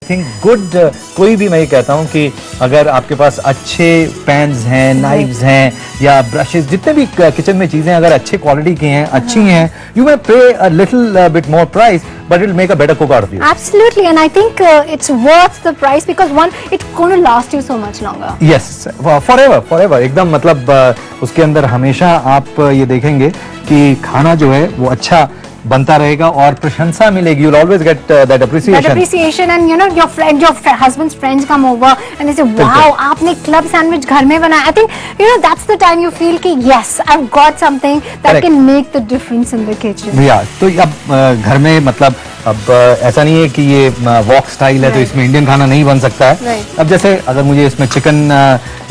Think good, कोई भी मैं ये कहता हूँ कि अगर आपके पास अच्छे पैन्स हैं, नाइफ्स हैं या ब्रशेस, जितने भी किचन में चीजें अगर अच्छे क्वालिटी की हैं, अच्छी हैं, यू मे पे a little bit more price but it will make a better cook out of you. Absolutely, and I think it's worth the price because one, it's going to last you so much longer. Yes, forever एकदम, मतलब उसके अंदर हमेशा आप ये देखेंगे कि खाना जो है वो अच्छा बनता रहेगा और प्रशंसा मिलेगी. You'll always get that appreciation. That appreciation, and you know your husband's friends come over and they say, "Wow, आपने club sandwich घर में बनाया." I think that's the time you feel कि yes, I've got something that can make the difference in the kitchen. Yeah, तो अब घर में मतलब अब ऐसा नहीं है कि ये वॉक स्टाइल है तो इसमें इंडियन खाना नहीं बन सकता है. अब जैसे अगर मुझे इसमें चिकन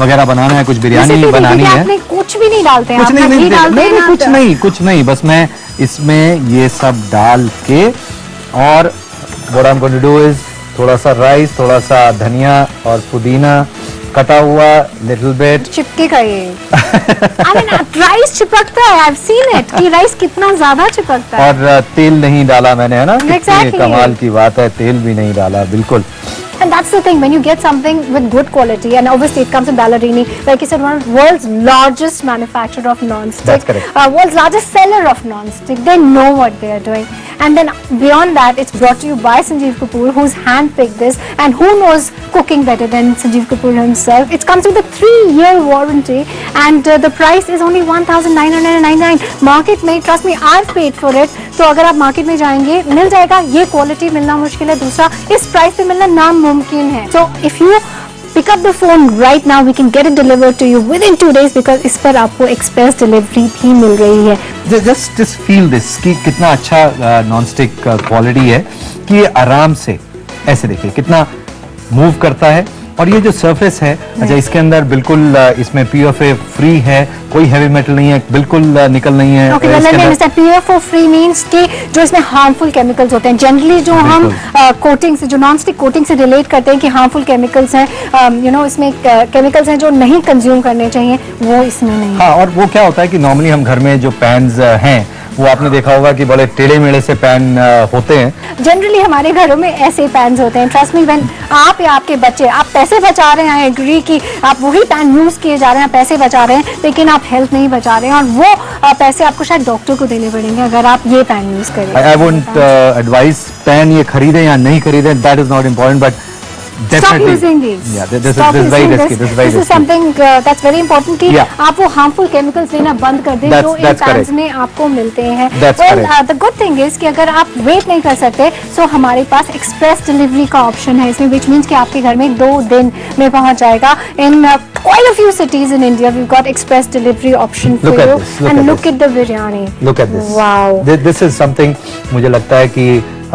वगैरह बनाना है, कुछ बिरयानी बनानी है, आपने कुछ भी नहीं डालते हैं, कुछ नहीं, बस मैं इसमें ये सब डाल के और what I'm going to do is थोड़ा सा राइस, थोड़ा सा धनिया और पुदीना कटा हुआ, लिटिल बिट चिपकेगा ये. I mean, राइस चिपकता है, I've seen it कि राइस कितना ज्यादा चिपकता है. और तेल नहीं डाला मैंने, है ना? Exactly. कमाल की बात है, तेल भी नहीं डाला, बिल्कुल. And that's the thing, when you get something with good quality, and obviously it comes with Ballerini, like you said, one of the world's largest manufacturer of non-stick. That's correct. World's largest seller of non-stick. They know what they are doing. And then beyond that, it's brought to you by Sanjeev Kapoor, who's handpicked this, and who knows cooking better than Sanjeev Kapoor himself. It comes with a 3-year warranty, and the price is only 1,999. Market में, trust me, I've paid for it. तो अगर आप market में जाएंगे मिल जाएगा. ये quality मिलना मुश्किल है, दूसरा इस प्राइस पे मिलना नामुमकिन है. So if you pick up the phone right now, we can get it delivered to you within 2 days because इस पर आपको एक्सप्रेस डिलीवरी भी मिल रही है. Just feel this कि कितना अच्छा नॉन स्टिक क्वालिटी है कि ये आराम से ऐसे देखिए कितना मूव करता है. और ये जो सरफेस है, अच्छा इसके अंदर बिल्कुल इसमें PFA फ्री है, कोई हैवी मेटल नहीं है, बिल्कुल निकल नहीं है. Okay, well, let me understand. PFA free means कि जो इसमें हार्मफुल केमिकल्स होते हैं, जनरली जो हम कोटिंग से, जो नॉन स्टिक कोटिंग से रिलेट करते हैं कि हार्मफुल केमिकल्स हैं, इसमें केमिकल्स हैं जो नहीं कंज्यूम करने चाहिए, वो इसमें नहीं. हाँ, और वो क्या होता है कि नॉर्मली हम घर में जो पैन्स हैं वो आपने देखा होगा कि बड़े टेढ़े मेढ़े से पैन होते हैं. जनरली हमारे घरों में ऐसे पैन्स होते हैं. ट्रस्ट मी, व्हेन आप या आपके बच्चे, आप पैसे बचा रहे हैं, आई एग्री कि आप वही पैन यूज किए जा रहे हैं, पैसे बचा रहे हैं, लेकिन आप हेल्थ नहीं बचा रहे हैं और वो पैसे आपको शायद डॉक्टर को देने पड़ेंगे अगर आप ये पैन यूज करें. आई वुडंट एडवाइस पैन ये खरीदें या नहीं खरीदें, that is not important, but Stop using these. Yeah, this is very risky. This is something that's very important कि आप वो harmful chemicals लेना बंद कर दें जो इन pans में आपको मिलते हैं. Well, the good thing is कि अगर आप wait नहीं कर सकते, so हमारे पास express delivery का option है इसमें, which means कि आपके घर में 2 दिन में पहुंच जाएगा. In quite a few cities in India, we've got express delivery option for you. And look at the biryani. Look at this. Wow. This is something मुझे लगता है कि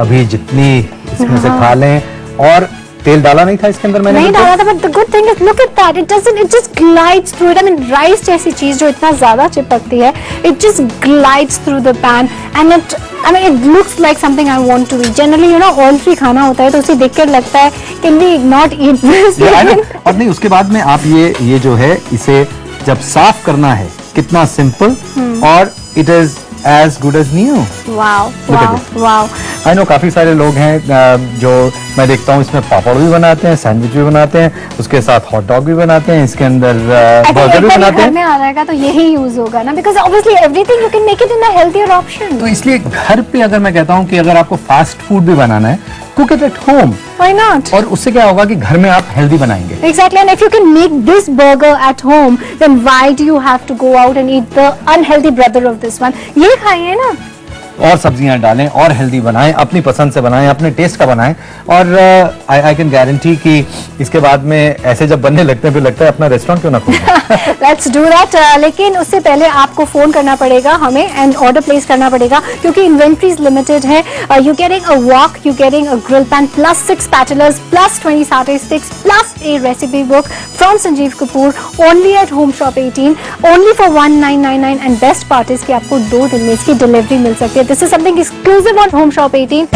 अभी जितनी इसमें से खा लें. और तेल डाला नहीं था इसके अंदर, मैंने नहीं डाला था, but the good thing is look at that, it just glides through it. I mean, rice जैसी चीज जो इतना ज्यादा चिपकती है, it just glides through the pan and it looks like something I want to eat. Generally, oil free खाना होता है तो उसे देखकर लगता है can we not eat this? और नहीं, उसके बाद में आप ये जो है इसे जब साफ करना है, कितना सिंपल और it is as good as new. Wow. I know काफी सारे लोग हैं जो मैं देखता हूँ इसमें पापड़ भी बनाते हैं, सैंडविच भी बनाते हैं, उसके साथ हॉट डॉग भी बनाते हैं, इसके अंदर बर्गर भी बनाते हैं. घर में आ रहेगा तो यही यूज होगा ना, because obviously everything you can make it in a healthier option. तो इसलिए घर पे अगर मैं कहता हूँ कि अगर आपको फास्ट फूड भी बनाना है, cook it at home. Why not? और उससे क्या होगा कि घर में आप हेल्दी बनाएंगे. Exactly, and if you can make this burger at home, then why do you have to go out and eat the unhealthy brother of this one? ये खाइए ना. और सब्जियां डालें और हेल्दी बनाएं, अपनी पसंद से बनाएं, अपने टेस्ट का बनाएं. और आई कैन गारंटी कि इसके बाद में ऐसे जब बनने लगते हैं फिर लगता है अपना रेस्टोरेंट क्यों ना खोलें. Let's do that. लेकिन उससे पहले आपको फोन करना पड़ेगा हमें एंड ऑर्डर प्लेस करना पड़ेगा क्योंकि इन्वेंट्रीज लिमिटेड है. You getting a walk, you getting a grill pan plus 6 spatulas plus 20 satay sticks plus a recipe book from Sanjeev Kapoor only at Home Shop 18, only for 1999. and best part is कि आपको 2 दिन में इसकी delivery मिल सकती है. This is something exclusive on Home Shop 18.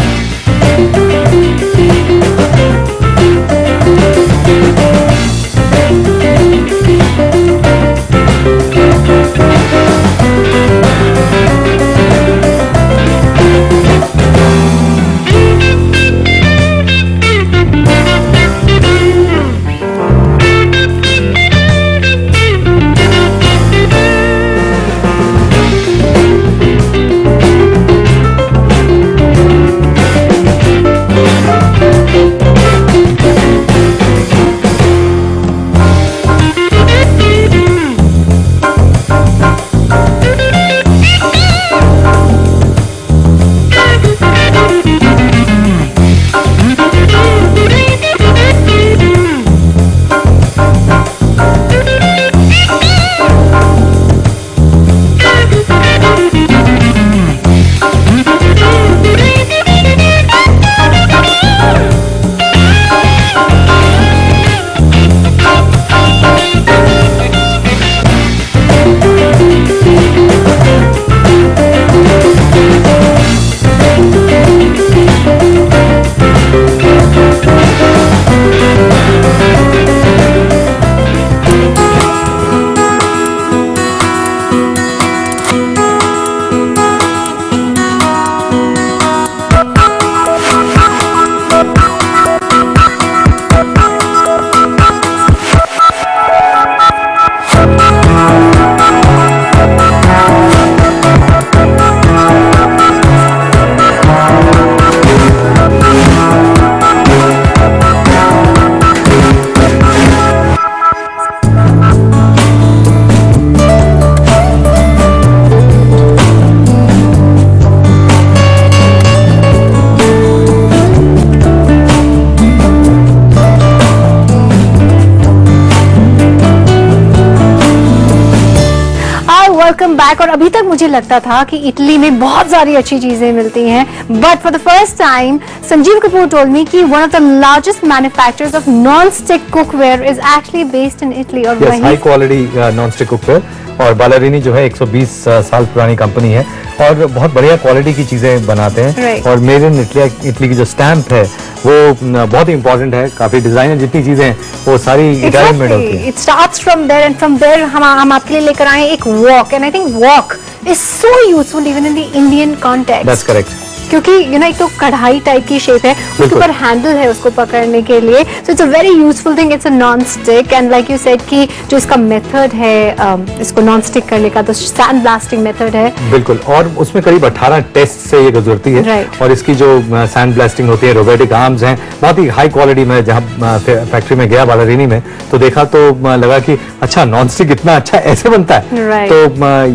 Welcome back. और अभी तक मुझे लगता था कि इटली में बहुत सारी अच्छी चीजें मिलती हैं, but for the first time Sanjeev Kapoor told me कि one of the largest manufacturers of non stick cookware is actually based in Italy. और यस, वही high quality non stick cookware. और बालारिनी जो है 120 साल पुरानी कंपनी है और बहुत बढ़िया क्वालिटी की चीजें बनाते हैं। Right. और मेड इन इटली की जो स्टैम्प है वो बहुत इंपॉर्टेंट है। काफी डिजाइनर जितनी चीजें हैं वो सारी इटालियन मेड होती है। It starts from there and from there हम आपके लिए लेकर आए एक walk, and I think walk is so useful even in the Indian context. That's correct. क्योंकि यू नो एक तो कढ़ाई टाइप की शेप है, उसके बिल्कुल। ऊपर हैंडल है उसको पकड़ने के लिए, so it's a very useful thing. It's a non stick and like you said कि जो इसका मेथड है इसको नॉन स्टिक करने का, तो सैंड ब्लास्टिंग मेथड है। बिल्कुल, और उसमें करीब 18 टेस्ट से ये गुजरती है। Right. और इसकी जो सैंड ब्लास्टिंग होती है, रोबोटिक आर्म्स हैं, बहुत ही हाई क्वालिटी में। जहाँ फैक्ट्री में गया बालारिनी में तो देखा तो लगा कि अच्छा नॉन स्टिक इतना अच्छा ऐसे बनता है। Right. तो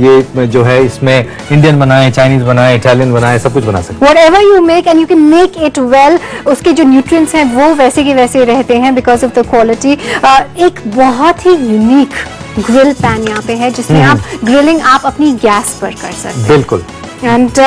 ये जो है इसमें इंडियन बनाए, चाइनीज बनाए, इटालियन बनाए, सब कुछ बना सकते हैं। Whatever you make and you can make it well, उसके जो न्यूट्रिएंट्स हैं वो वैसे के वैसे रहते हैं बिकॉज ऑफ द क्वालिटी। एक बहुत ही यूनिक ग्रिल पैन यहाँ पे है जिसमें आप ग्रिलिंग आप अपनी गैस पर कर सकते हैं। बिल्कुल। एंड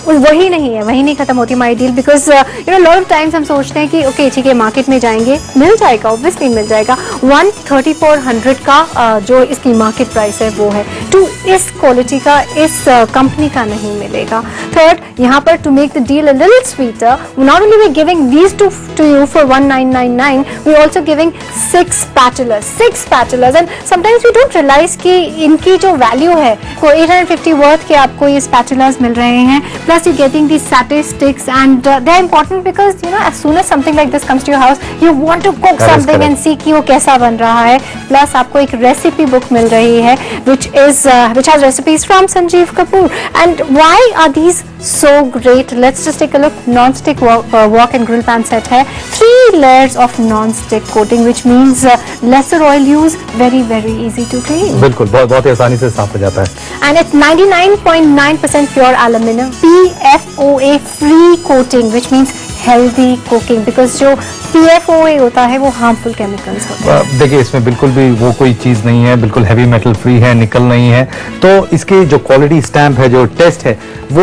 वही नहीं खत्म होती हमारी deal, because you know lot of times हम सोचते हैं कि ओके ठीक है मार्केट में जाएंगे, मिल जाएगा, ऑब्वियसली मिल जाएगा। 13400 का जो इसकी मार्केट प्राइस है वो है, टू इस क्वालिटी का इस कंपनी का नहीं मिलेगा। थर्ड, यहाँ पर to make the deal a little sweeter, not only we giving these to you for 1999, we also giving 6 spatulas and sometimes we don't realise कि इनकी जो वैल्यू है को 850 वर्थ के आपको ये spatulas मिल रहे हैं। Plus you're getting these satay sticks and they're important because you know as soon as something like this comes to your house you want to cook That is something correct. and see कि वो कैसा बन रहा है। Plus आपको एक recipe book मिल रही है which has recipes from Sanjeev Kapoor। And why are these so great? Let's just take a look. Non-stick wok and grill pan set है, 3 layers of non-stick coating which means lesser oil use, very easy to clean। बिल्कुल, बहुत ही आसानी से साफ हो जाता है। And it's 99.9% pure aluminum, PFOA free coating, which means healthy cooking, because जो PFOA होता है वो harmful chemicals होते हैं। देखिए इसमें बिल्कुल भी वो कोई चीज नहीं है, बिल्कुल हैवी मेटल फ्री है, निकल नहीं है। तो इसकी जो क्वालिटी स्टैम्प है, जो टेस्ट है वो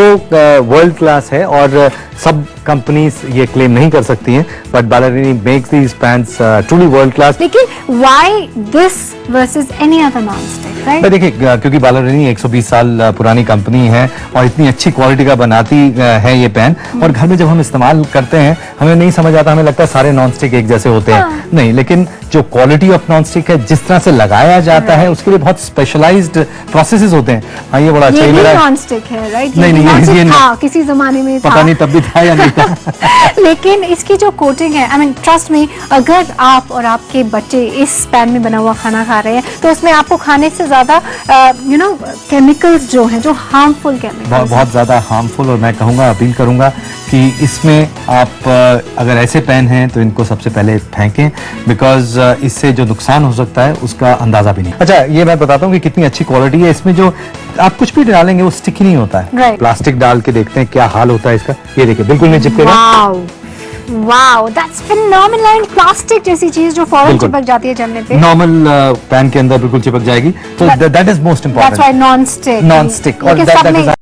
वर्ल्ड क्लास है और सब कंपनीज ये क्लेम नहीं कर सकती हैं, but Ballarini makes these pans truly world class. लेकिन why this versus any other non-stick, right? देखिए क्योंकि बालारिनी 120 साल पुरानी कंपनी है और इतनी अच्छी क्वालिटी का बनाती है ये पैन, और घर में जब हम इस्तेमाल करते हैं हमें नहीं समझ आता, हमें लगता है सारे नॉन स्टिक एक जैसे होते हैं। नहीं, लेकिन जो क्वालिटी ऑफ नॉन स्टिक है, जिस तरह से लगाया जाता है उसके लिए बहुत स्पेशलाइज्ड प्रोसेसेस होते हैं। हाँ, ये बड़ा अच्छा ये भी मेरा non-stick है, right? नहीं, ये ये non-stick नहीं। था किसी जमाने में, पता था। नहीं तब भी था या नहीं था। लेकिन इसकी जो कोटिंग है, आई मीन ट्रस्ट मी, अगर आप और आपके बच्चे इस पैन में बना हुआ खाना खा रहे हैं तो उसमें आपको खाने से ज्यादा यू नो केमिकल्स जो हैं, जो हार्मफुल केमिकल्स, बहुत ज्यादा हार्मफुल। और मैं कहूँगा, अपील करूँगा कि इसमें आप अगर ऐसे पेन हैं तो इनको सबसे पहले फेंकें, बिकॉज इससे जो नुकसान हो सकता है उसका अंदाजा भी नहीं। अच्छा, ये मैं बताता हूँ कि कितनी अच्छी क्वालिटी है। इसमें जो आप कुछ भी डालेंगे वो स्टिकी नहीं होता है। Right. प्लास्टिक डाल के देखते हैं क्या हाल होता है इसका। ये देखिए बिल्कुल नहीं चिपकेगा। Wow, that's phenomenal. And plastic जैसी चीज जो फौरन बिल्कुल। चिपक जाती है जलने पे, नॉर्मल पैन के अंदर बिल्कुल चिपक जाएगी। तो that is most that's why important. Non stick, non stick, और that is